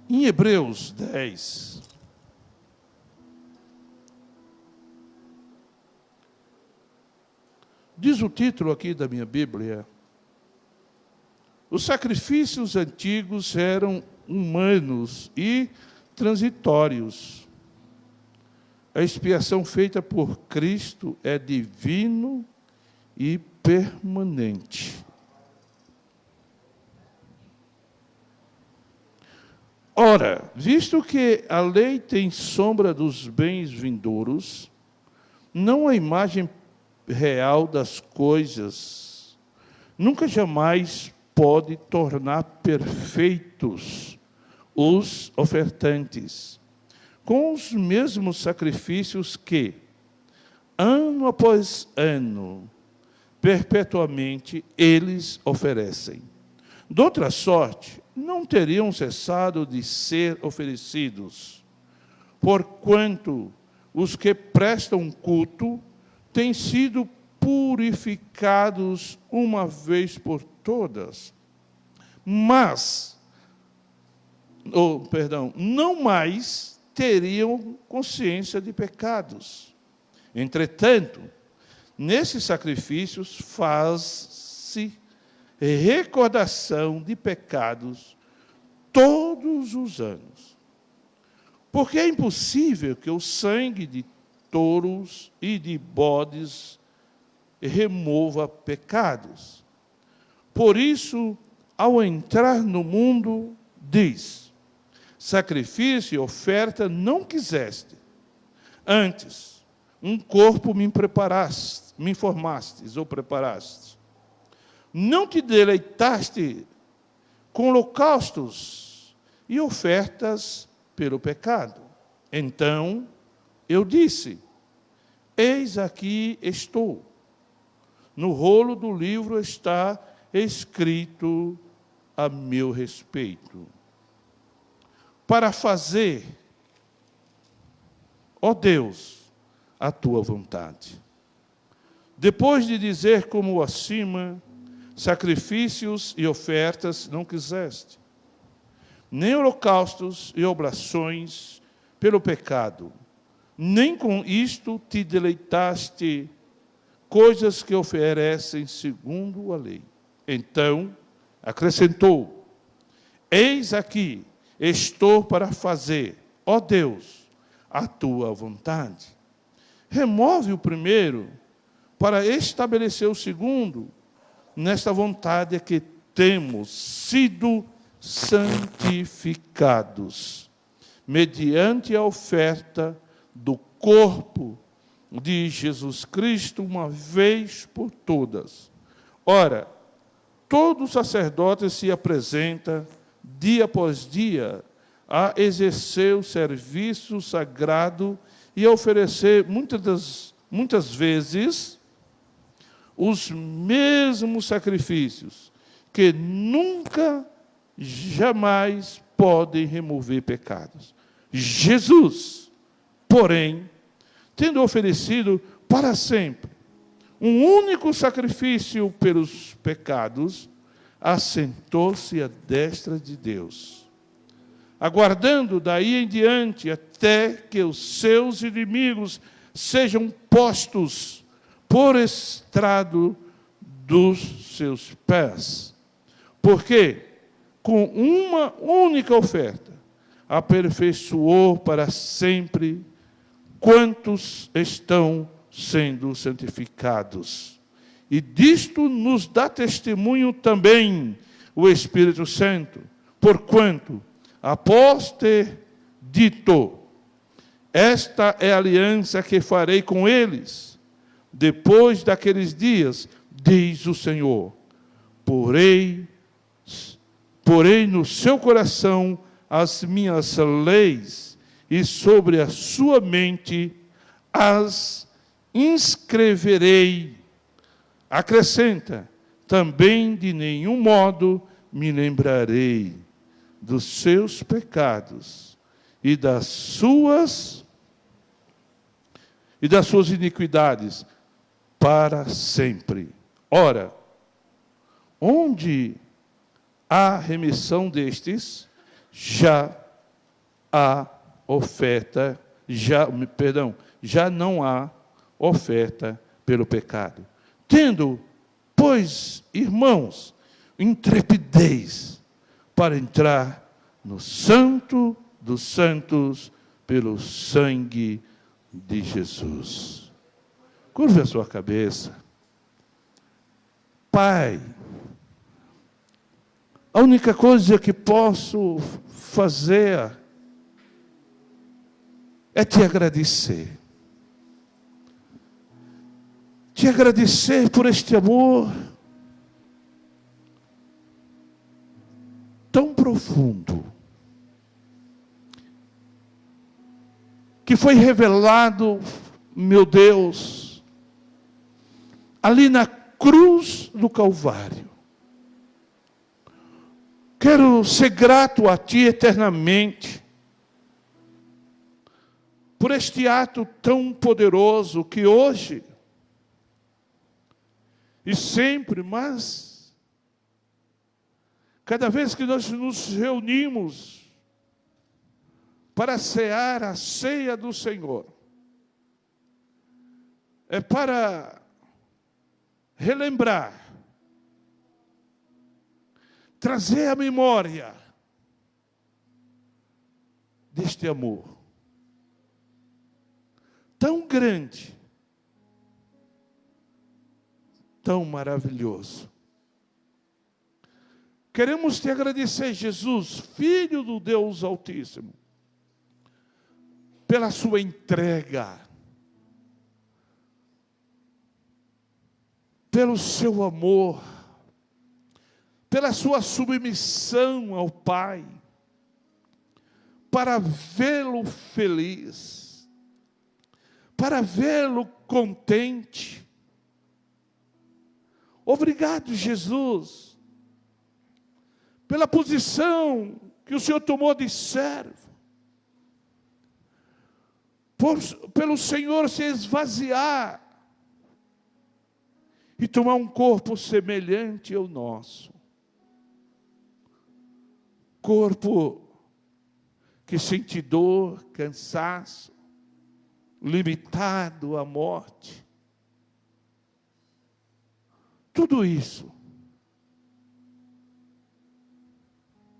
Em Hebreus 10, diz o título aqui da minha Bíblia: os sacrifícios antigos eram humanos e transitórios. A expiação feita por Cristo é divino e permanente. Ora, visto que a lei tem sombra dos bens vindouros, não a imagem real das coisas, nunca jamais pode tornar perfeitos os ofertantes, com os mesmos sacrifícios que, ano após ano, perpetuamente eles oferecem. De outra sorte, não teriam cessado de ser oferecidos, porquanto os que prestam culto têm sido purificados uma vez por todas, não mais teriam consciência de pecados. Entretanto, nesses sacrifícios faz-se recordação de pecados todos os anos. Porque é impossível que o sangue de touros e de bodes remova pecados. Por isso, ao entrar no mundo, diz: sacrifício e oferta não quiseste, antes um corpo me informastes ou preparaste. Não te deleitaste com holocaustos e ofertas pelo pecado. Então eu disse: eis aqui estou. No rolo do livro está escrito a meu respeito, para fazer, ó Deus, a tua vontade. Depois de dizer como acima, sacrifícios e ofertas não quiseste, nem holocaustos e oblações pelo pecado, nem com isto te deleitaste, coisas que oferecem segundo a lei. Então, acrescentou: eis aqui, estou para fazer, ó Deus, a tua vontade. Remove o primeiro, para estabelecer o segundo. Nesta vontade é que temos sido santificados, mediante a oferta do corpo de Jesus Cristo, uma vez por todas. Ora, todo sacerdote se apresenta, dia após dia, a exercer o serviço sagrado e a oferecer, muitas vezes, os mesmos sacrifícios, que nunca, jamais podem remover pecados. Jesus, porém, tendo oferecido para sempre um único sacrifício pelos pecados, assentou-se à destra de Deus, aguardando daí em diante até que os seus inimigos sejam postos por estrado dos seus pés. Porque, com uma única oferta, aperfeiçoou para sempre quantos estão sendo santificados. E disto nos dá testemunho também o Espírito Santo, porquanto, após ter dito: esta é a aliança que farei com eles, depois daqueles dias, diz o Senhor, porei no seu coração as minhas leis, e sobre a sua mente as inscreverei. Acrescenta: também de nenhum modo me lembrarei dos seus pecados e das suas iniquidades para sempre. Ora, onde há remissão destes, já há oferta, já não há oferta pelo pecado. Tendo, pois, irmãos, intrepidez para entrar no Santo dos Santos pelo sangue de Jesus. Curve a sua cabeça. Pai, a única coisa que posso fazer é te agradecer. Te agradecer por este amor tão profundo, que foi revelado, meu Deus, ali na cruz do Calvário. Quero ser grato a Ti eternamente, por este ato tão poderoso que hoje, e sempre, mas cada vez que nós nos reunimos para cear a ceia do Senhor, é para relembrar, trazer à memória deste amor tão grande, tão maravilhoso. Queremos te agradecer, Jesus, Filho do Deus Altíssimo, pela sua entrega, pelo seu amor, pela sua submissão ao Pai, para vê-lo feliz, para vê-lo contente. Obrigado, Jesus, pela posição que o Senhor tomou de servo, pelo Senhor se esvaziar e tomar um corpo semelhante ao nosso. Corpo que sente dor, cansaço, limitado à morte. Tudo isso,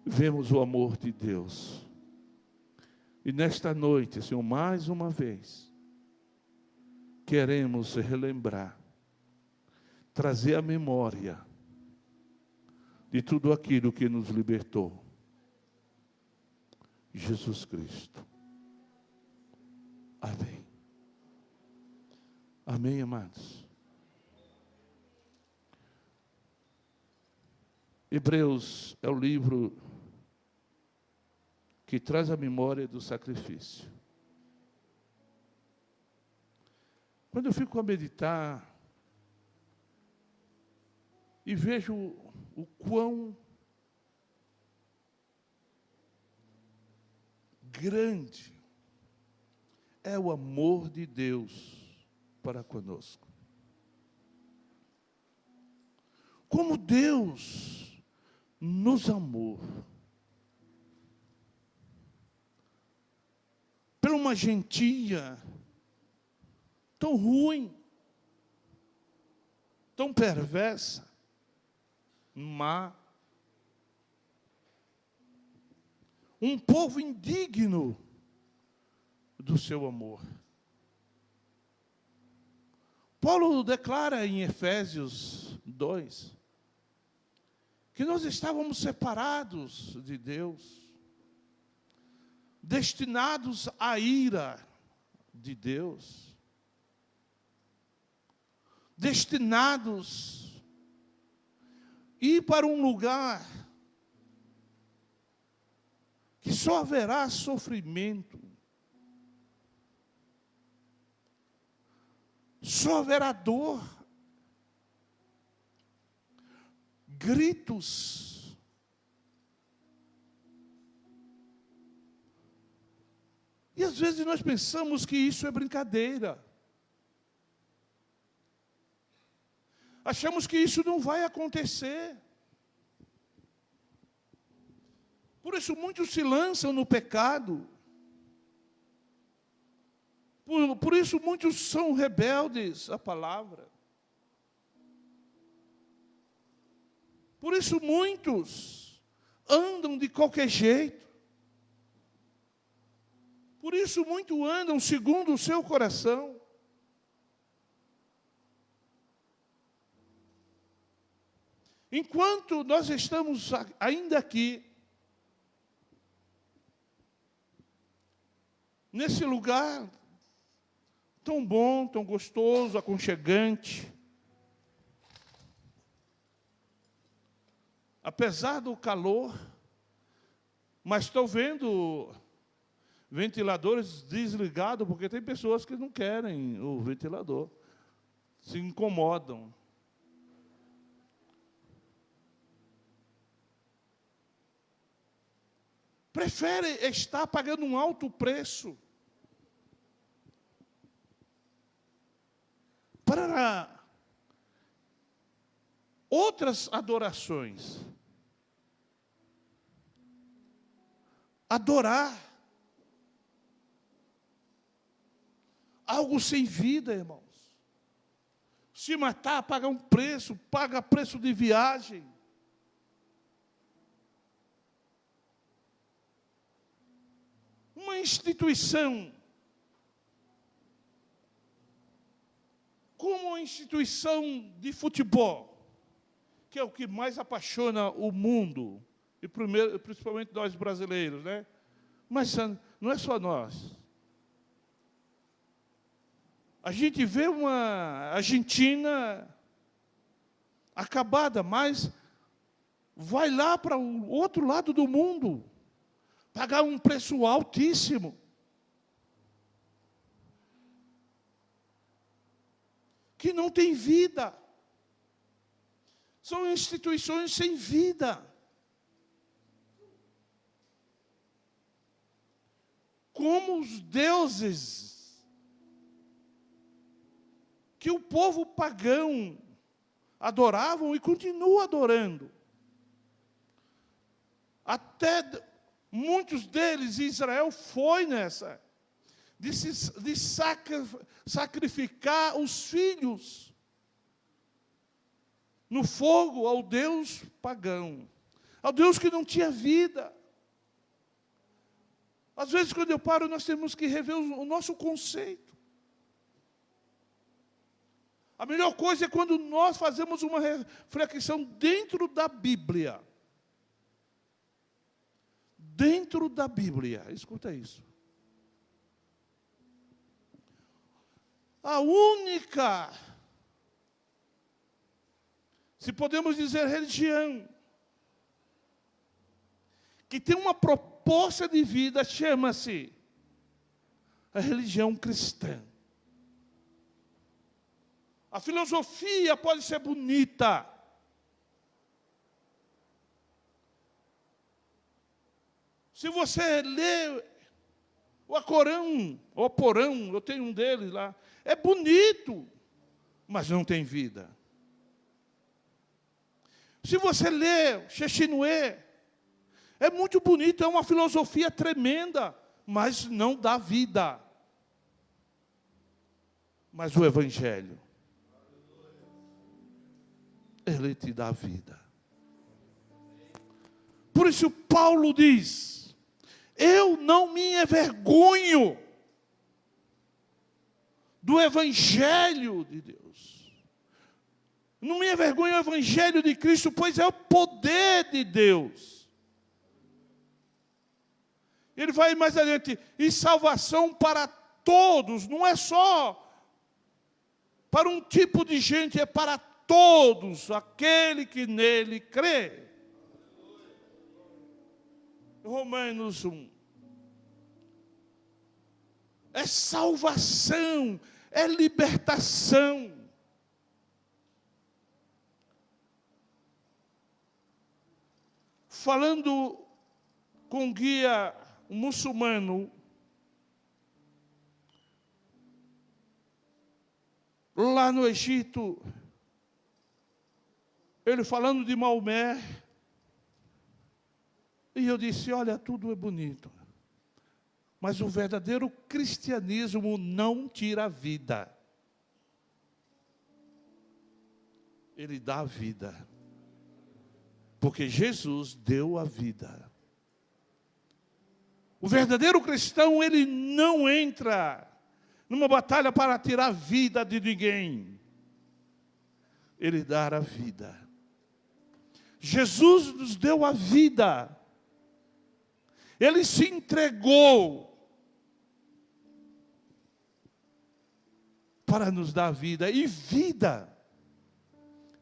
vemos o amor de Deus. E nesta noite, Senhor, mais uma vez, queremos relembrar, trazer à memória de tudo aquilo que nos libertou. Jesus Cristo. Amém. Amém, amados. Hebreus é o livro que traz a memória do sacrifício. Quando eu fico a meditar e vejo o quão grande é o amor de Deus para conosco. Como Deus nos amou. Por uma gentia tão ruim, tão perversa, má. Um povo indigno do seu amor. Paulo declara em Efésios 2 que nós estávamos separados de Deus, destinados à ira de Deus, destinados a ir para um lugar que só haverá sofrimento, só haverá dor, gritos, e às vezes nós pensamos que isso é brincadeira, achamos que isso não vai acontecer. Por isso muitos se lançam no pecado, Por isso muitos são rebeldes à palavra. Por isso muitos andam de qualquer jeito. Por isso muitos andam segundo o seu coração. Enquanto nós estamos ainda aqui, nesse lugar tão bom, tão gostoso, aconchegante, apesar do calor, mas estou vendo ventiladores desligados, porque tem pessoas que não querem o ventilador, se incomodam. Prefere estar pagando um alto preço para outras adorações. Adorar algo sem vida, irmãos. Se matar, paga um preço, paga preço de viagem. Uma instituição como a instituição de futebol, que é o que mais apaixona o mundo, e principalmente nós brasileiros, né? Mas não é só nós. A gente vê uma Argentina acabada, mas vai lá para o outro lado do mundo, pagar um preço altíssimo. Que não tem vida. São instituições sem vida. Como os deuses que o povo pagão adoravam e continua adorando. Até muitos deles, Israel foi nessa, de sacrificar os filhos no fogo ao Deus pagão, ao Deus que não tinha vida. Às vezes, quando eu paro, nós temos que rever o nosso conceito. A melhor coisa é quando nós fazemos uma reflexão dentro da Bíblia. Dentro da Bíblia, escuta isso. A única, se podemos dizer, religião que tem uma proposta de vida, chama-se a religião cristã. A filosofia pode ser bonita, se você lê o Alcorão, o Alcorão, eu tenho um deles lá, é bonito, mas não tem vida. Se você lê Xexinoé, é muito bonito, é uma filosofia tremenda, mas não dá vida. Mas o Evangelho, ele te dá vida. Por isso Paulo diz: eu não me envergonho do Evangelho de Deus. Não me envergonho do Evangelho de Cristo, pois é o poder de Deus. Ele vai mais adiante, e salvação para todos, não é só para um tipo de gente, é para todos, aquele que nele crê. Romanos 1. É salvação, é libertação. Falando com um guia muçulmano, lá no Egito, ele falando de Maomé, e eu disse: olha, tudo é bonito, Mas o verdadeiro cristianismo não tira a vida. Ele dá a vida. Porque Jesus deu a vida. O verdadeiro cristão, ele não entra numa batalha para tirar a vida de ninguém. Ele dá a vida. Jesus nos deu a vida. Ele se entregou para nos dar vida, e vida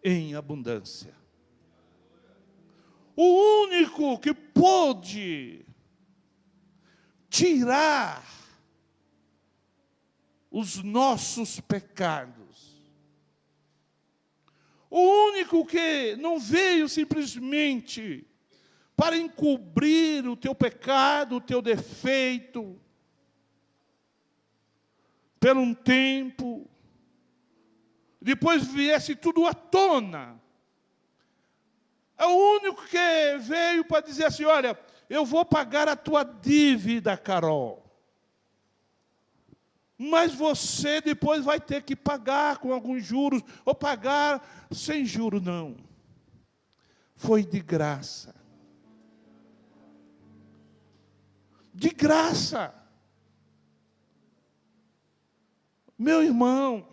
em abundância. O único que pôde tirar os nossos pecados, o único que não veio simplesmente para encobrir o teu pecado, o teu defeito, por um tempo, depois viesse tudo à tona. É o único que veio para dizer assim: olha, eu vou pagar a tua dívida, Carol. Mas você depois vai ter que pagar com alguns juros, ou pagar sem juros, não. Foi de graça. De graça. Meu irmão.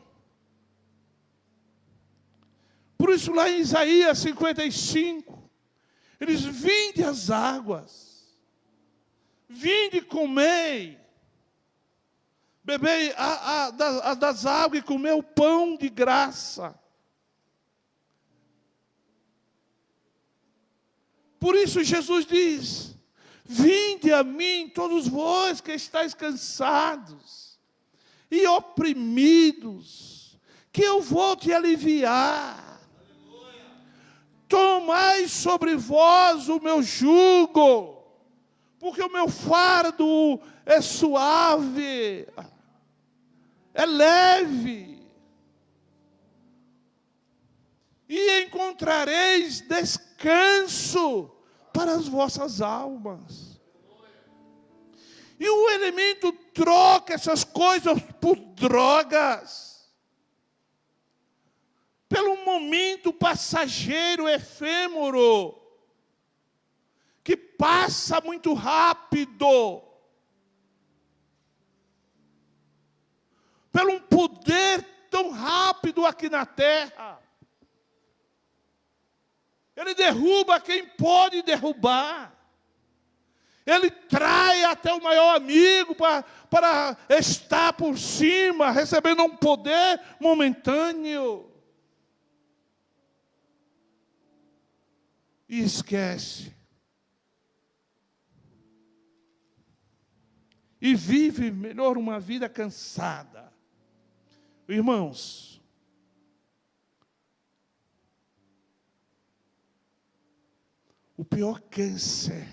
Por isso lá em Isaías 55, eles: vinde as águas, vinde e comei, bebei das águas e comei o pão de graça. Por isso Jesus diz: vinde a mim todos vós que estáis cansados e oprimidos, que eu vou te aliviar. Tomai sobre vós o meu jugo, porque o meu fardo é suave, é leve, e encontrareis descanso para as vossas almas. E o elemento troca essas coisas por drogas, pelo momento passageiro, efêmero, que passa muito rápido, pelo um poder tão rápido aqui na terra. Ele derruba quem pode derrubar. Ele trai até o maior amigo para estar por cima, recebendo um poder momentâneo. E esquece. E vive melhor uma vida cansada. Irmãos, o pior câncer,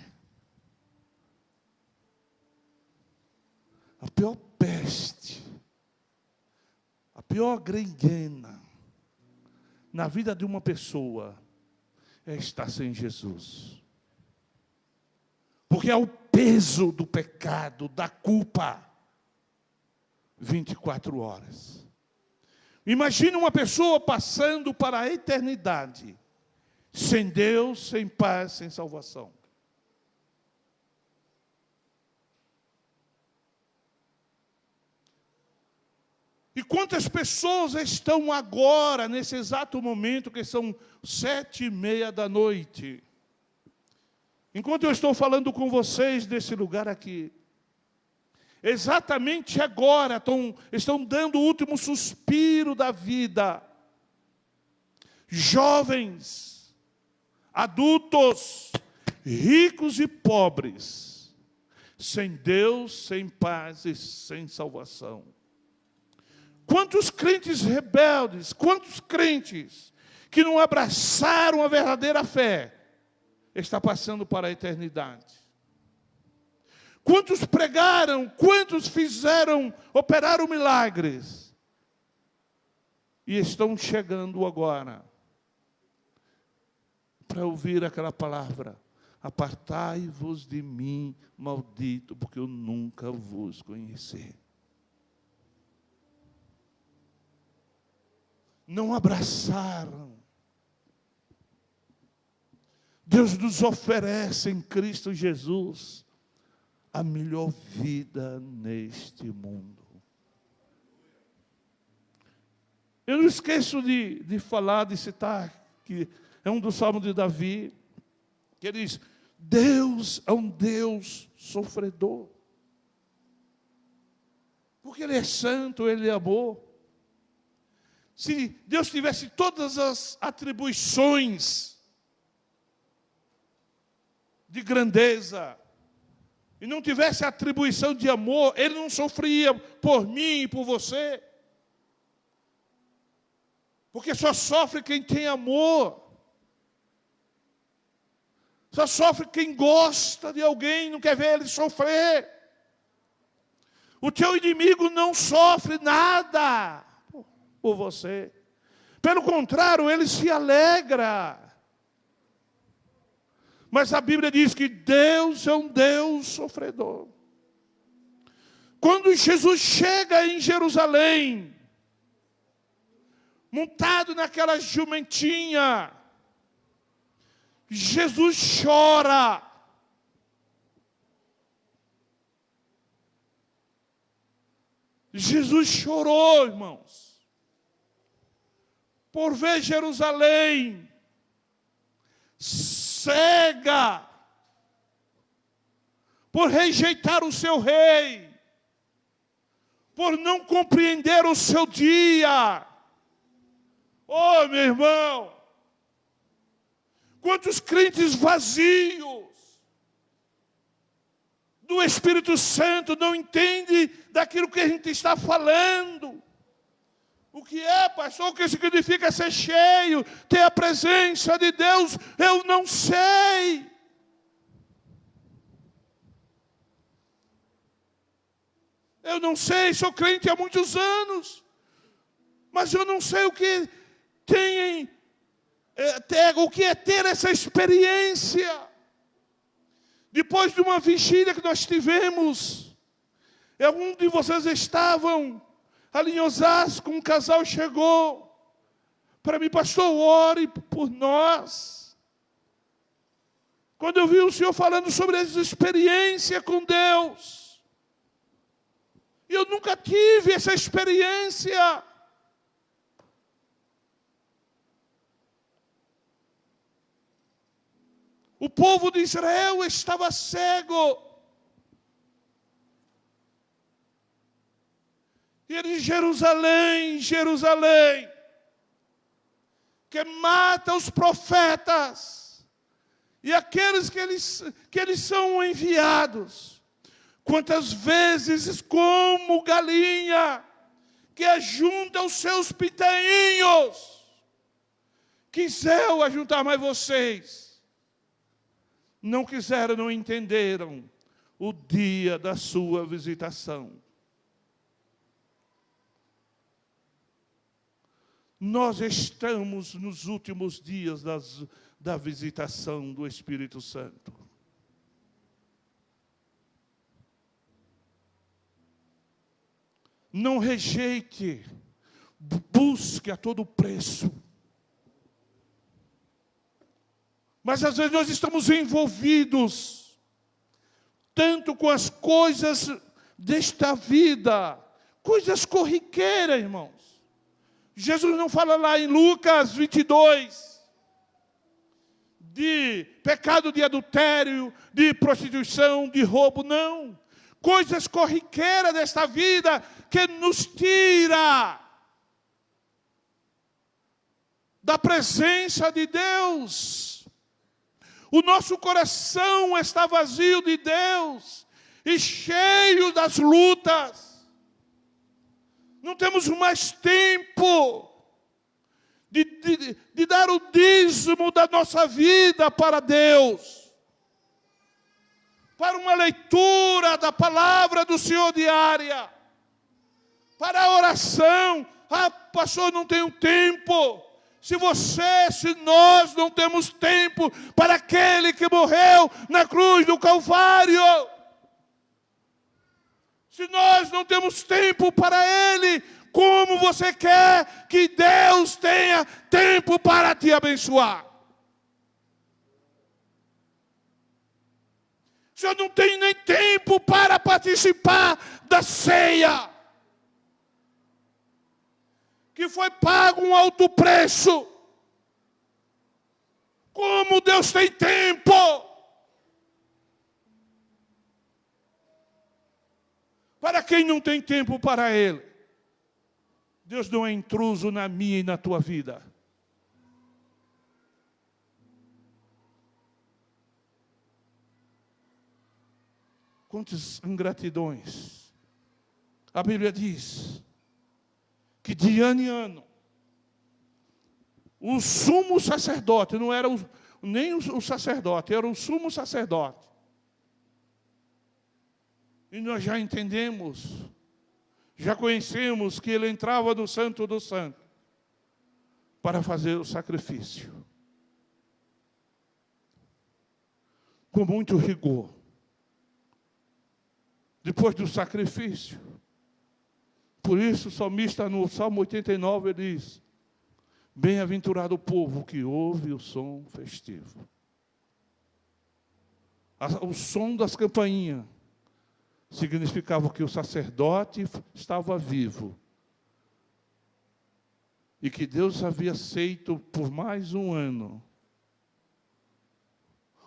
a pior peste, a pior gangrena na vida de uma pessoa é estar sem Jesus. Porque é o peso do pecado, da culpa, 24 horas. Imagina uma pessoa passando para a eternidade, sem Deus, sem paz, sem salvação. E quantas pessoas estão agora, nesse exato momento, que são 7:30 da noite, enquanto eu estou falando com vocês desse lugar aqui, exatamente agora estão dando o último suspiro da vida. Jovens, adultos, ricos e pobres, sem Deus, sem paz e sem salvação. Quantos crentes rebeldes, quantos crentes que não abraçaram a verdadeira fé, está passando para a eternidade. Quantos pregaram, quantos operaram milagres, e estão chegando agora para ouvir aquela palavra: apartai-vos de mim, maldito, porque eu nunca vos conheci. Não abraçaram. Deus nos oferece em Cristo Jesus a melhor vida neste mundo. Eu não esqueço de falar, de citar, que é um dos salmos de Davi, que ele diz: Deus é um Deus sofredor. Porque Ele é santo, Ele é amor. Se Deus tivesse todas as atribuições de grandeza, e não tivesse a atribuição de amor, Ele não sofreria por mim e por você. Porque só sofre quem tem amor. Só sofre quem gosta de alguém, não quer ver ele sofrer. O teu inimigo não sofre nada por você. Pelo contrário, ele se alegra. Mas a Bíblia diz que Deus é um Deus sofredor. Quando Jesus chega em Jerusalém, montado naquela jumentinha, Jesus chora. Jesus chorou, irmãos, por ver Jerusalém cega, por rejeitar o seu rei, por não compreender o seu dia. Oh, meu irmão, quantos crentes vazios do Espírito Santo não entendem daquilo que a gente está falando. O que é, pastor? O que significa ser cheio, ter a presença de Deus? Eu não sei. Eu não sei, sou crente há muitos anos, mas eu não sei o que o que é ter essa experiência. Depois de uma vigília que nós tivemos, alguns de vocês estavam ali em Osasco, um casal chegou para mim: pastor, ore por nós. Quando eu vi o senhor falando sobre essa experiência com Deus, eu nunca tive essa experiência. O povo de Israel estava cego. E ele diz: Jerusalém, Jerusalém, que mata os profetas e aqueles que eles são enviados. Quantas vezes, como galinha que ajunta os seus pintainhos, quis eu ajuntar mais vocês. Não quiseram, não entenderam o dia da sua visitação. Nós estamos nos últimos dias da visitação do Espírito Santo. Não rejeite, busque a todo preço. Mas às vezes nós estamos envolvidos tanto com as coisas desta vida, coisas corriqueiras, irmãos. Jesus não fala lá em Lucas 22 de pecado de adultério, de prostituição, de roubo, não. Coisas corriqueiras desta vida que nos tira da presença de Deus. O nosso coração está vazio de Deus e cheio das lutas. Não temos mais tempo de dar o dízimo da nossa vida para Deus, para uma leitura da palavra do Senhor diária, para a oração. Ah, pastor, não tenho tempo. se nós não temos tempo para aquele que morreu na cruz do Calvário, se nós não temos tempo para Ele, como você quer que Deus tenha tempo para te abençoar? Se eu não tenho nem tempo para participar da ceia, que foi pago um alto preço, como Deus tem tempo? Para quem não tem tempo para Ele, Deus não é intruso na minha e na tua vida. Quantas ingratidões. A Bíblia diz que de ano em ano, o sumo sacerdote, não era nem o sacerdote, era o sumo sacerdote. E nós já entendemos, já conhecemos que ele entrava no Santo dos Santos para fazer o sacrifício. Com muito rigor. Depois do sacrifício. Por isso o salmista no Salmo 89 ele diz: bem-aventurado o povo que ouve o som festivo. O som das campainhas significava que o sacerdote estava vivo. E que Deus havia aceito por mais um ano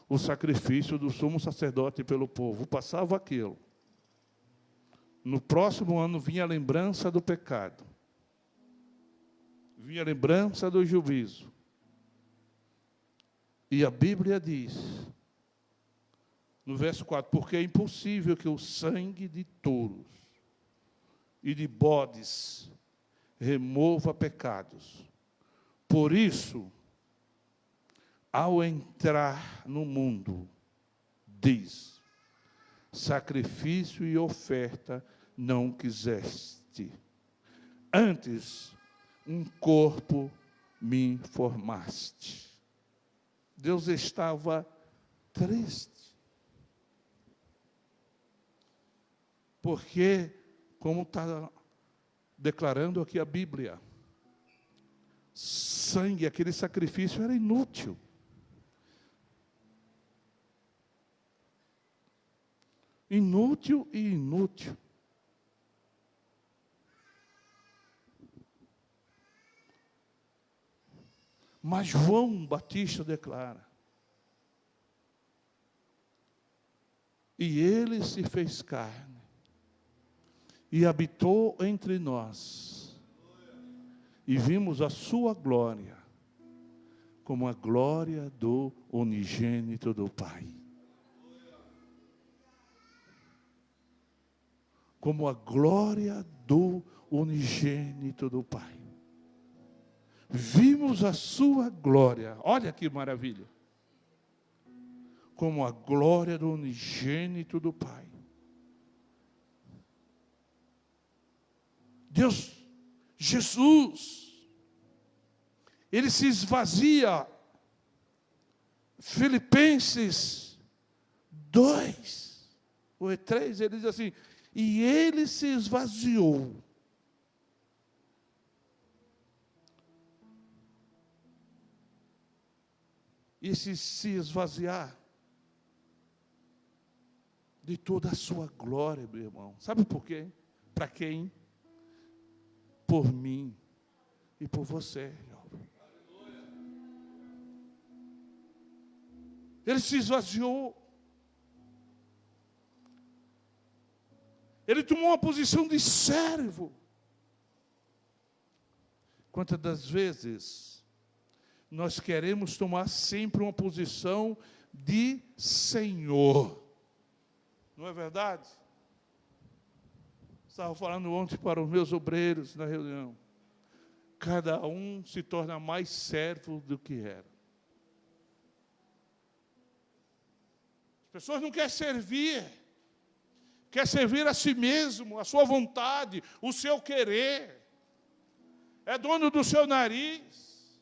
o sacrifício do sumo sacerdote pelo povo. Passava aquilo. No próximo ano vinha a lembrança do pecado. Vinha a lembrança do juízo. E a Bíblia diz, no verso 4, porque é impossível que o sangue de touros e de bodes remova pecados. Por isso, ao entrar no mundo, diz, sacrifício e oferta não quiseste. Antes, um corpo me formaste. Deus estava triste. Porque, como está declarando aqui a Bíblia, sangue, aquele sacrifício era inútil. Inútil e inútil. Mas João Batista declara: e ele se fez carne e habitou entre nós, e vimos a sua glória, como a glória do unigênito do Pai. Como a glória do unigênito do Pai. Vimos a sua glória. Olha que maravilha. Como a glória do unigênito do Pai. Deus, Jesus, Ele se esvazia. Filipenses 2, ou 3, ele diz assim, e Ele se esvaziou. E se esvaziar de toda a sua glória, meu irmão. Sabe por quê? Para quem? Por mim e por você. Ele se esvaziou. Ele tomou uma posição de servo. Quantas das vezes nós queremos tomar sempre uma posição de Senhor? Não é verdade? Estava falando ontem para os meus obreiros na reunião. Cada um se torna mais servo do que era. As pessoas não querem servir. Quer servir a si mesmo, a sua vontade, o seu querer. É dono do seu nariz.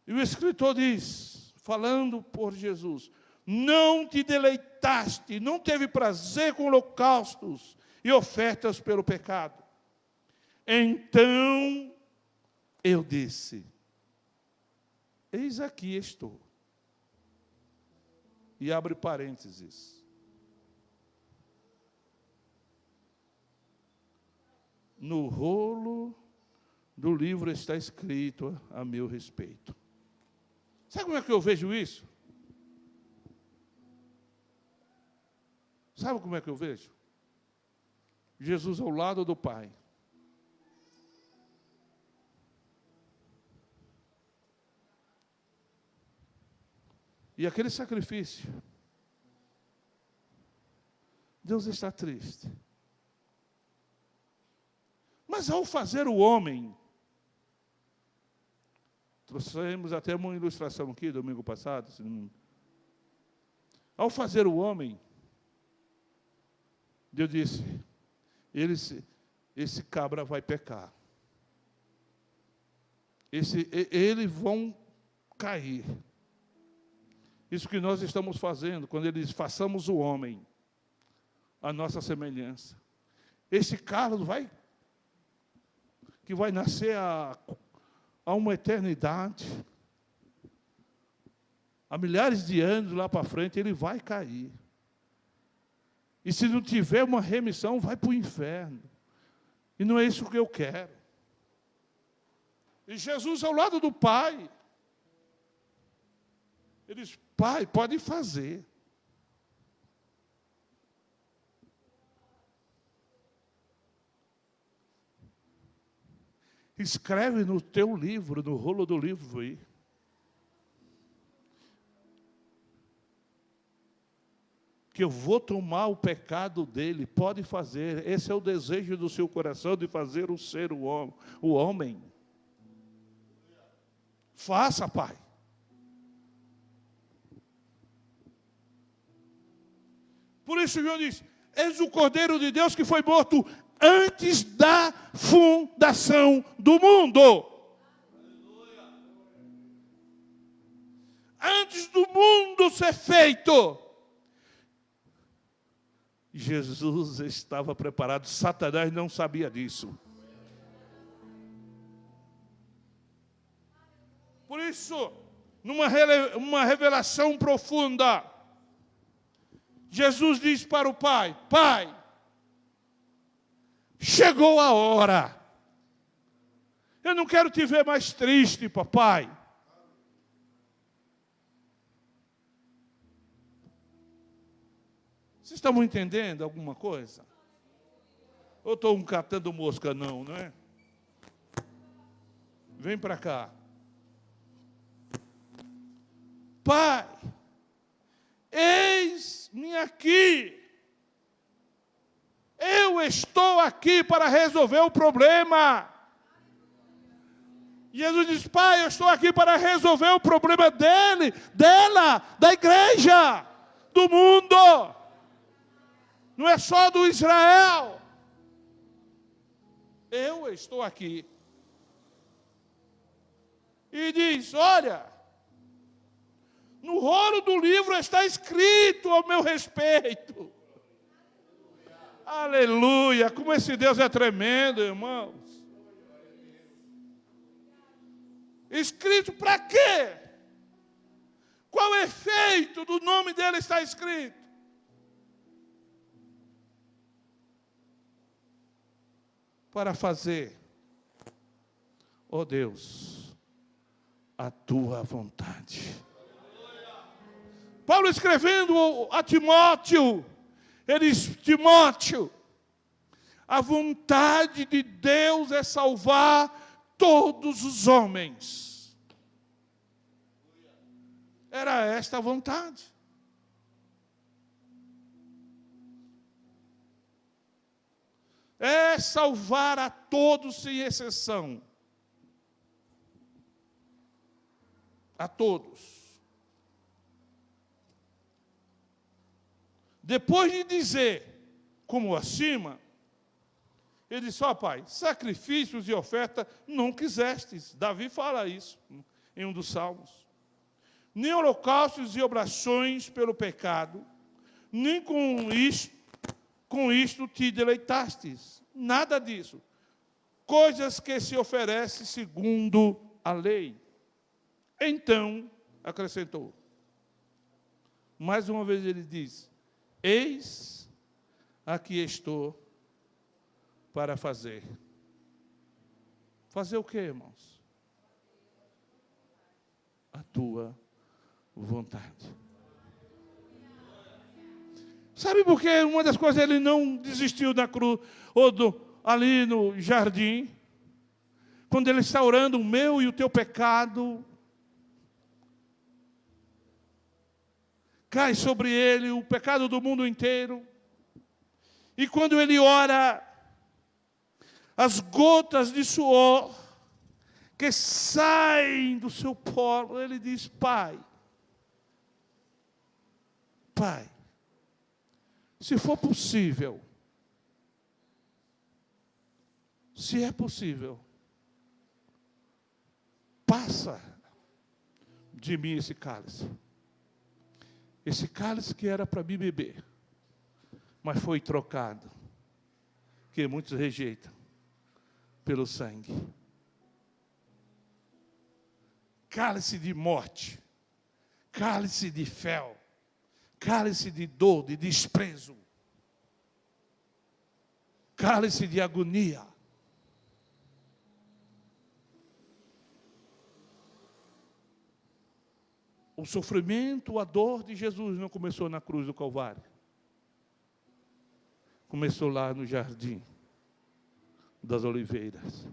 E o escritor diz, falando por Jesus: não te deleitaste, não teve prazer com holocaustos e ofertas pelo pecado. Então eu disse: eis aqui estou. E abre parênteses. No rolo do livro está escrito a meu respeito. Sabe como é que eu vejo isso? Sabe como é que eu vejo? Jesus ao lado do Pai. E aquele sacrifício, Deus está triste. Mas ao fazer o homem, trouxemos até uma ilustração aqui, domingo passado. Ao fazer o homem, Deus disse: esse cabra vai pecar. Eles vão cair. Isso que nós estamos fazendo, quando ele diz: façamos o homem a nossa semelhança. Esse Carlos que vai nascer a uma eternidade, há milhares de anos lá para frente, ele vai cair. E se não tiver uma remissão, vai para o inferno. E não é isso que eu quero. E Jesus ao lado do Pai, ele diz: Pai, pode fazer. Escreve no teu livro, no rolo do livro aí. Que eu vou tomar o pecado dele, pode fazer. Esse é o desejo do seu coração, de fazer o homem. Faça, Pai. Por isso João diz: eis o Cordeiro de Deus que foi morto antes da fundação do mundo. Antes do mundo ser feito, Jesus estava preparado. Satanás não sabia disso. Por isso, numa revelação profunda, Jesus diz para o Pai: Pai, chegou a hora. Eu não quero te ver mais triste, papai. Vocês estão entendendo alguma coisa? Ou estou catando mosca? Não é? Vem para cá. Pai, eis-me aqui. Eu estou aqui para resolver o problema. Jesus diz: Pai, eu estou aqui para resolver o problema dele, dela, da igreja, do mundo. Não é só do Israel. Eu estou aqui. E diz: olha, no rolo do livro está escrito ao meu respeito. Aleluia! Como esse Deus é tremendo, irmãos. Escrito para quê? Qual o efeito do nome dele está escrito? Para fazer, ó Deus, a tua vontade. Paulo escrevendo a Timóteo, ele diz: Timóteo, a vontade de Deus é salvar todos os homens. Era esta a vontade. É salvar a todos sem exceção. A todos. Depois de dizer, como acima, ele disse: ó Pai, sacrifícios e oferta não quisestes. Davi fala isso. em um dos salmos. Nem holocaustos e oblações pelo pecado, nem com isto te deleitastes. Nada disso. Coisas que se oferecem segundo a lei. Então, acrescentou. Mais uma vez ele diz: eis aqui estou para fazer. Fazer o quê, irmãos? A tua vontade. Sabe por que uma das coisas ele não desistiu da cruz, ali no jardim? Quando ele está orando, o meu e o teu pecado cai sobre ele, o pecado do mundo inteiro. E quando ele ora, as gotas de suor que saem do seu polo, ele diz: Pai, se for possível, se é possível, passa de mim esse cálice. Esse cálice que era para mim beber, mas foi trocado, que muitos rejeitam, pelo sangue. Cálice de morte, cálice de fel, cálice de dor, de desprezo, cálice de agonia. O sofrimento, a dor de Jesus não começou na cruz do Calvário. Começou lá no jardim das oliveiras.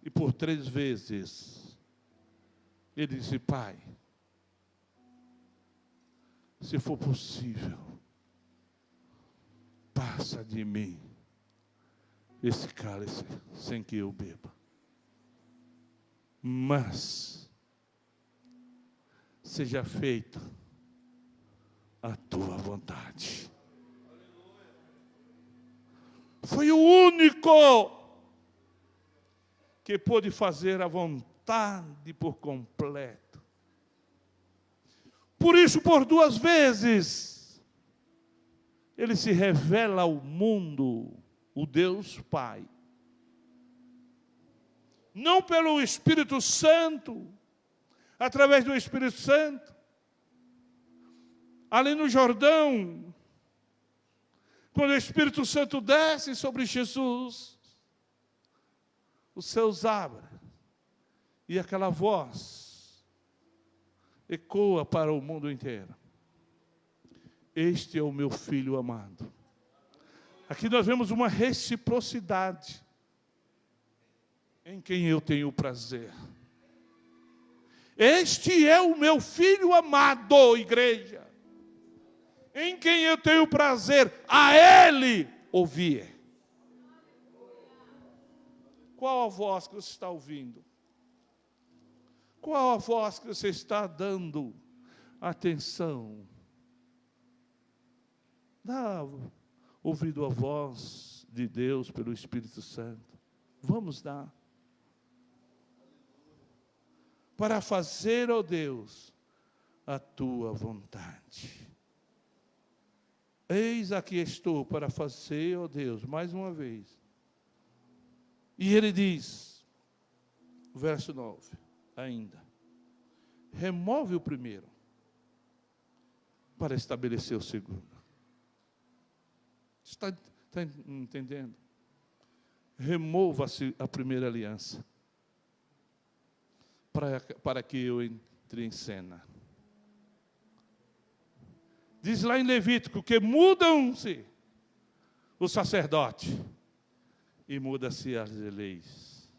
E por 3 vezes, ele disse: Pai, se for possível, passa de mim esse cálice sem que eu beba. Mas seja feita a tua vontade. Foi o único que pôde fazer a vontade por completo. Por isso, por 2 vezes, ele se revela ao mundo, o Deus Pai. Não pelo Espírito Santo, através do Espírito Santo. Ali no Jordão, quando o Espírito Santo desce sobre Jesus, os céus abrem, e aquela voz ecoa para o mundo inteiro: este é o meu filho amado. Aqui nós vemos uma reciprocidade em quem eu tenho prazer. Este é o meu filho amado, igreja, em quem eu tenho prazer, a Ele ouvir. Qual a voz que você está ouvindo? Qual a voz que você está dando atenção? Dá ouvido a voz de Deus pelo Espírito Santo. Vamos dar. Para fazer, ó Deus, a tua vontade. Eis aqui estou para fazer, ó Deus, mais uma vez. E ele diz, verso 9, ainda: remove o primeiro, para estabelecer o segundo. Está entendendo? Remova-se a primeira aliança, para que eu entre em cena. Diz lá em Levítico que mudam-se o sacerdote e muda-se as leis.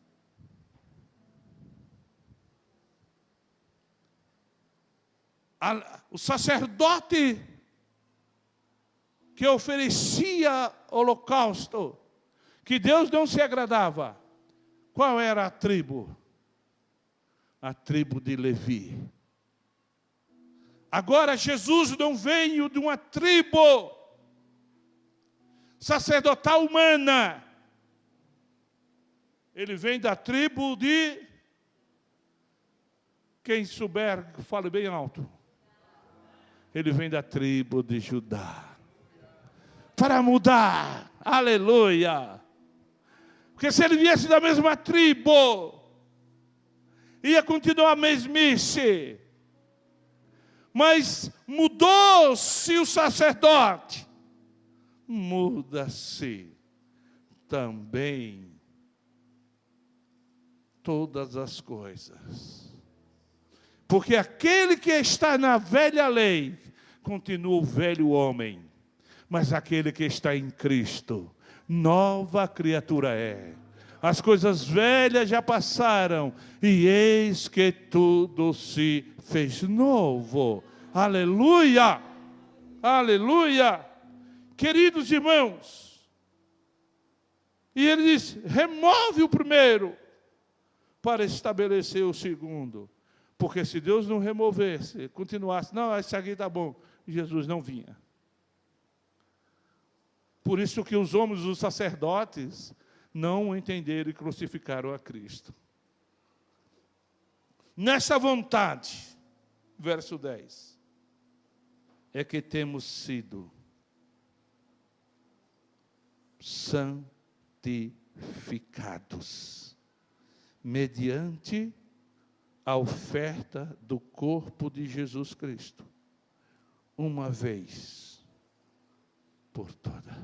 O sacerdote que oferecia holocausto, que Deus não se agradava, qual era a tribo? A tribo de Levi. Agora Jesus não veio de uma tribo sacerdotal humana. Ele vem da tribo de... Quem souber, fale bem alto. Ele vem da tribo de Judá. Para mudar. Aleluia. Porque se ele viesse da mesma tribo, ia continuar a mesmice. Mas mudou-se o sacerdote. Muda-se também todas as coisas. Porque aquele que está na velha lei, continua o velho homem. Mas aquele que está em Cristo, nova criatura é. As coisas velhas já passaram, e eis que tudo se fez novo. Aleluia! Aleluia! Queridos irmãos, e ele diz, remove o primeiro, para estabelecer o segundo. Porque se Deus não removesse, continuasse, não, esse aqui está bom, Jesus não vinha. Por isso que os homens, os sacerdotes, não entenderam e crucificaram a Cristo. Nessa vontade, verso 10, é que temos sido santificados, mediante a oferta do corpo de Jesus Cristo, uma vez por todas.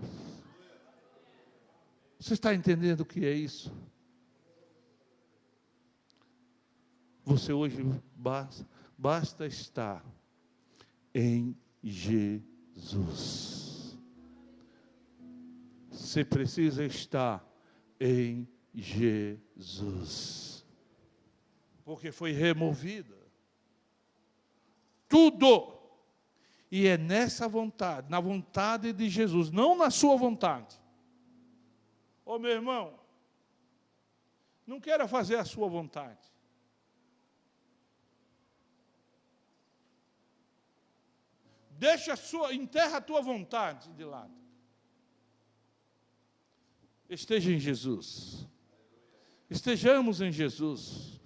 Você está entendendo o que é isso? Você hoje basta estar em Jesus. Você precisa estar em Jesus. Porque foi removida tudo. E é nessa vontade, na vontade de Jesus, não na sua vontade. Ô meu irmão, não queira fazer a sua vontade. Enterra a tua vontade de lado. Esteja em Jesus. Estejamos em Jesus.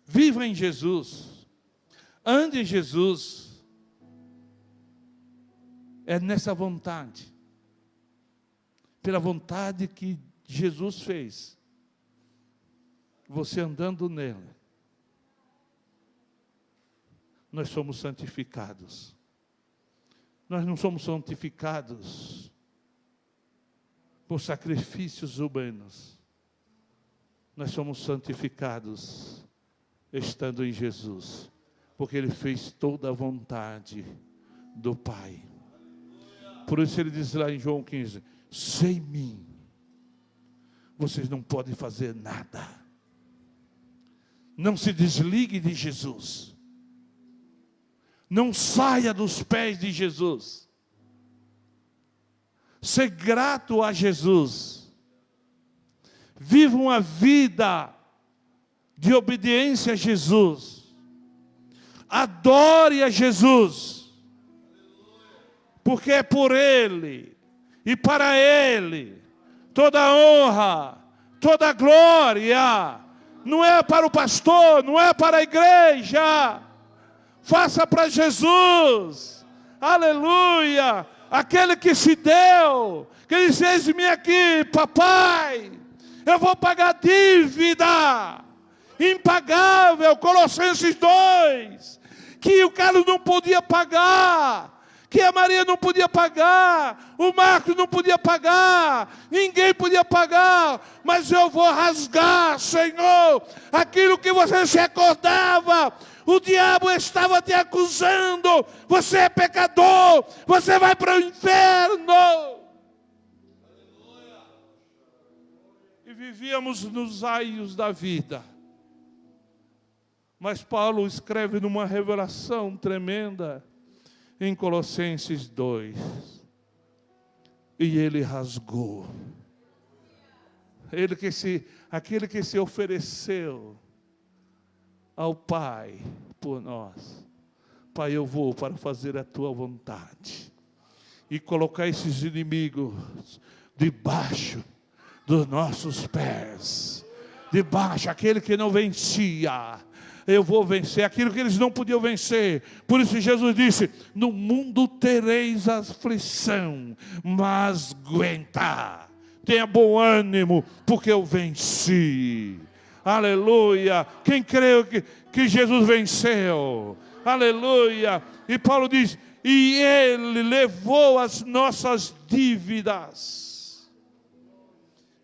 Viva em Jesus. Ande em Jesus. É nessa vontade. Pela vontade que Jesus fez. Você andando nele. Nós somos santificados. Nós não somos santificados por sacrifícios humanos. Nós somos santificados estando em Jesus, porque Ele fez toda a vontade do Pai. Por isso Ele diz lá em João 15, sem mim, vocês não podem fazer nada. Não se desligue de Jesus. Não saia dos pés de Jesus. Ser grato a Jesus. Viva uma vida de obediência a Jesus. Adore a Jesus. Porque é por Ele e para Ele toda a honra, toda a glória. Não é para o pastor, não é para a igreja. Faça para Jesus. Aleluia. Aquele que se deu, que disse, eis-me aqui, papai. Eu vou pagar dívida impagável, Colossenses 2, que o Carlos não podia pagar, que a Maria não podia pagar, o Marcos não podia pagar, ninguém podia pagar, mas eu vou rasgar, Senhor, aquilo que você se acordava. O diabo estava te acusando, você é pecador, você vai para o inferno. E vivíamos nos aios da vida. Mas Paulo escreve numa revelação tremenda em Colossenses 2. E ele rasgou. Aquele que se ofereceu ao Pai por nós. Pai, eu vou para fazer a tua vontade. E colocar esses inimigos debaixo dos nossos pés. Debaixo, aquele que não vencia, eu vou vencer aquilo que eles não podiam vencer. Por isso Jesus disse: no mundo tereis aflição, mas aguenta, tenha bom ânimo, porque eu venci. Aleluia. Quem creu que Jesus venceu? Aleluia. E Paulo diz: e Ele levou as nossas dívidas,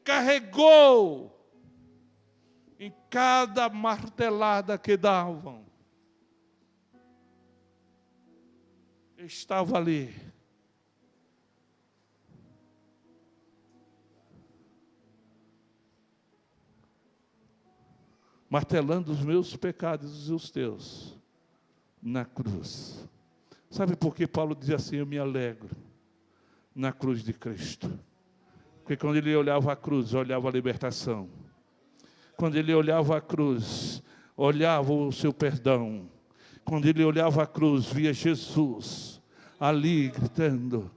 carregou em cada martelada que davam. Estava ali. Martelando os meus pecados e os teus na cruz. Sabe por que Paulo diz assim: eu me alegro na cruz de Cristo? Porque quando ele olhava a cruz, olhava a libertação. Quando ele olhava a cruz, olhava o seu perdão. Quando ele olhava a cruz, via Jesus ali gritando: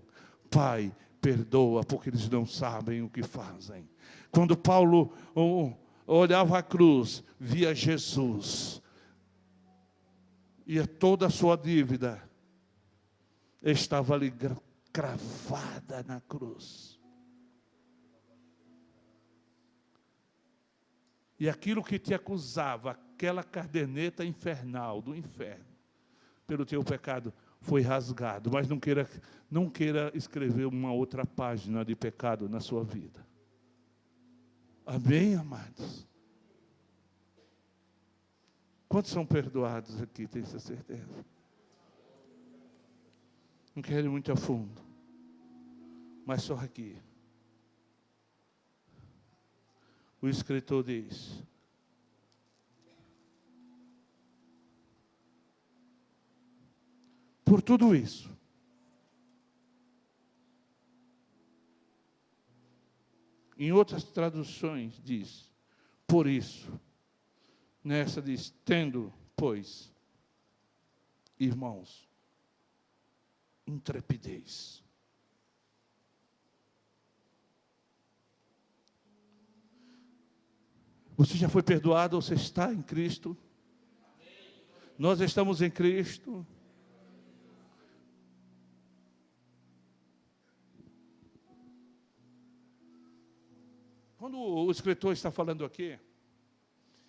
Pai, perdoa, porque eles não sabem o que fazem. Quando Paulo olhava a cruz, via Jesus, e toda a sua dívida estava ali cravada na cruz. E aquilo que te acusava, aquela caderneta infernal do inferno, pelo teu pecado, foi rasgado. Mas não queira escrever uma outra página de pecado na sua vida. Amém, amados? Quantos são perdoados aqui, tem essa certeza? Não quero ir muito a fundo, mas só aqui. O escritor diz: por tudo isso, em outras traduções diz, por isso. Nessa diz, tendo, pois, irmãos, intrepidez. Você já foi perdoado, você está em Cristo. Nós estamos em Cristo. Quando o escritor está falando aqui,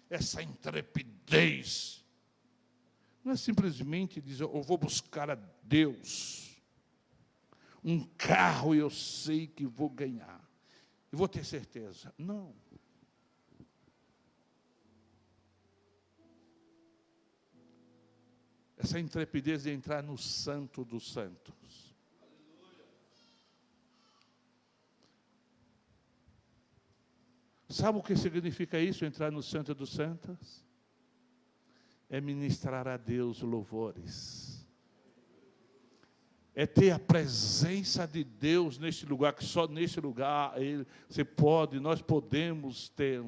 essa intrepidez, não é simplesmente dizer: eu vou buscar a Deus, um carro eu sei que vou ganhar, eu vou ter certeza. Não. Essa intrepidez de entrar no Santo dos Santos. Sabe o que significa isso, entrar no Santo dos Santos? É ministrar a Deus louvores. É ter a presença de Deus neste lugar, que só neste lugar nós podemos ter.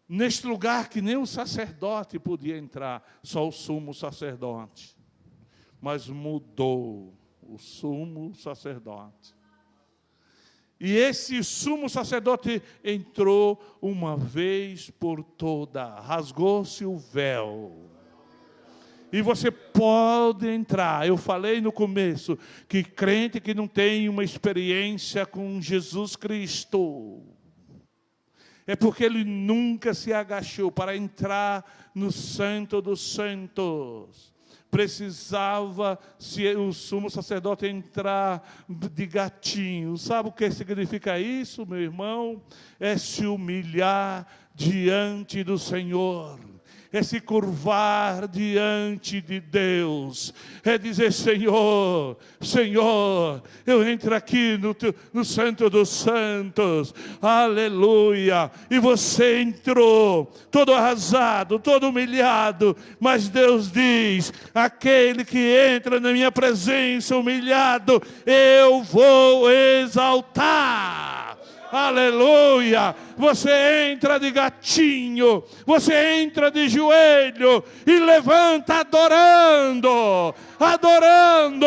Neste lugar que nem o sacerdote podia entrar, só o sumo sacerdote. Mas mudou o sumo sacerdote. E esse sumo sacerdote entrou uma vez por toda, rasgou-se o véu. E você pode entrar. Eu falei no começo que crente que não tem uma experiência com Jesus Cristo, é porque ele nunca se agachou para entrar no Santo dos Santos. Precisava, se o sumo sacerdote entrar de gatinho. Sabe o que significa isso, meu irmão? É se humilhar diante do Senhor. É se curvar diante de Deus. É dizer: Senhor, Senhor, eu entro aqui no Santo dos Santos. Aleluia. E você entrou todo arrasado, todo humilhado. Mas Deus diz: aquele que entra na minha presença humilhado, eu vou exaltar. Aleluia! Você entra de gatinho, você entra de joelho e levanta adorando, adorando,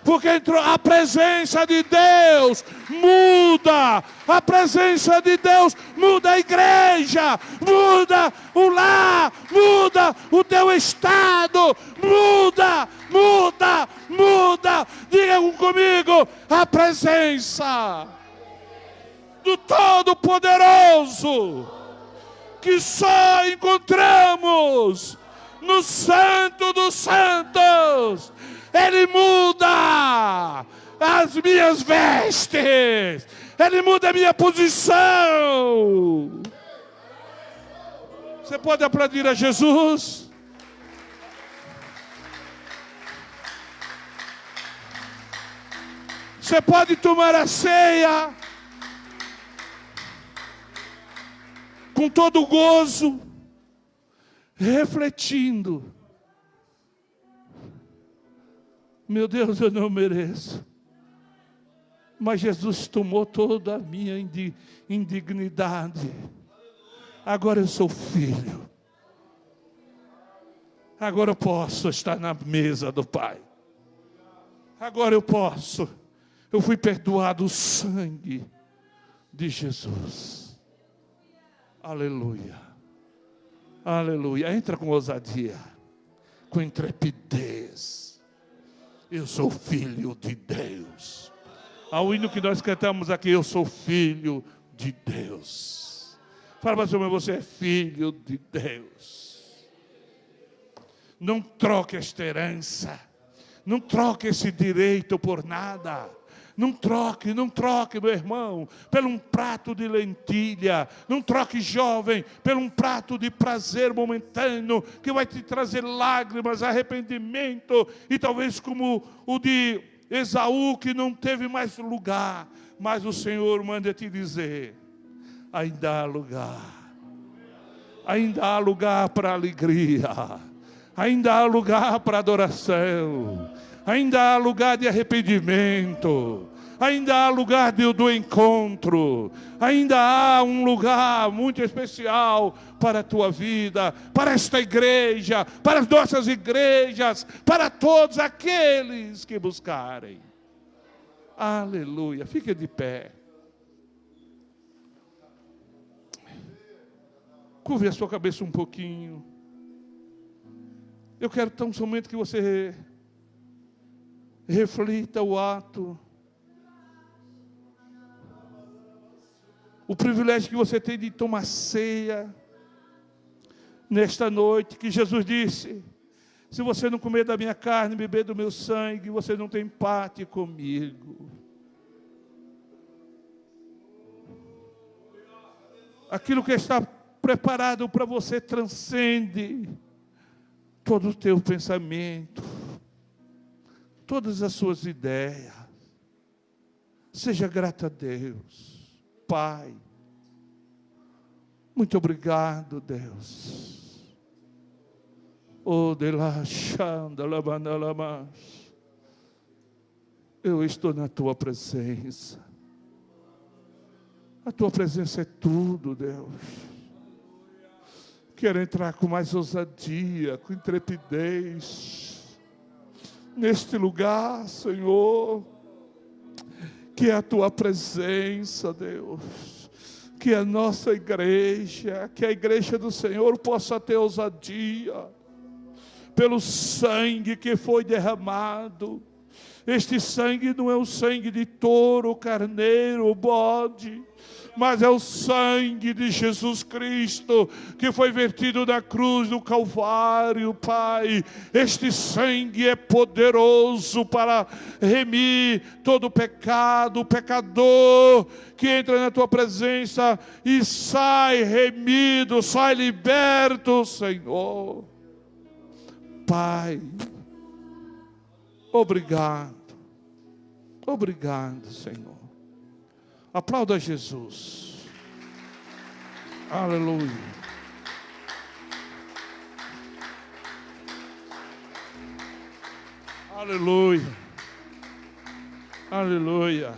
porque a presença de Deus muda, a presença de Deus muda a igreja, muda o lar, muda o teu estado, muda, muda, muda. Digam comigo, a presença do Todo-Poderoso, que só encontramos no Santo dos Santos. Ele muda as minhas vestes, Ele muda a minha posição. Você pode aplaudir a Jesus? Você pode tomar a ceia com todo gozo, refletindo: meu Deus, eu não mereço, mas Jesus tomou toda a minha indignidade. Agora eu sou filho. Agora eu posso estar na mesa do Pai. Agora eu posso. Eu fui perdoado o sangue de Jesus. Aleluia. Aleluia. Entra com ousadia, com intrepidez. Eu sou filho de Deus. Ao hino que nós cantamos aqui, eu sou filho de Deus. Fala para o seu irmão, você é filho de Deus. Não troque esta herança. Não troque esse direito por nada. Não troque, meu irmão, pelo um prato de lentilha. Não troque, jovem, pelo um prato de prazer momentâneo, que vai te trazer lágrimas, arrependimento, e talvez como o de Esaú, que não teve mais lugar. Mas o Senhor manda te dizer: ainda há lugar. Ainda há lugar para alegria. Ainda há lugar para adoração. Ainda há lugar de arrependimento. Ainda há lugar do encontro. Ainda há um lugar muito especial para a tua vida, para esta igreja, para as nossas igrejas, para todos aqueles que buscarem. Aleluia. Fique de pé. Curve a sua cabeça um pouquinho. Eu quero tão somente que você reflita o ato, o privilégio que você tem de tomar ceia nesta noite, que Jesus disse: se você não comer da minha carne e beber do meu sangue, você não tem parte comigo. Aquilo que está preparado para você transcende todo o teu pensamento, todas as suas ideias. Seja grato a Deus. Pai, muito obrigado, Deus. Eu estou na tua presença. A tua presença é tudo, Deus. Quero entrar com mais ousadia, com intrepidez neste lugar, Senhor, que é a tua presença, Deus, que a nossa igreja, que a igreja do Senhor possa ter ousadia pelo sangue que foi derramado. Este sangue não é o sangue de touro, carneiro, bode, mas é o sangue de Jesus Cristo, que foi vertido na cruz do Calvário, Pai. Este sangue é poderoso para remir todo pecado. O pecador que entra na tua presença e sai remido, sai liberto, Senhor. Pai, obrigado. Obrigado, Senhor. Aplauda Jesus. Aleluia. Aleluia. Aleluia.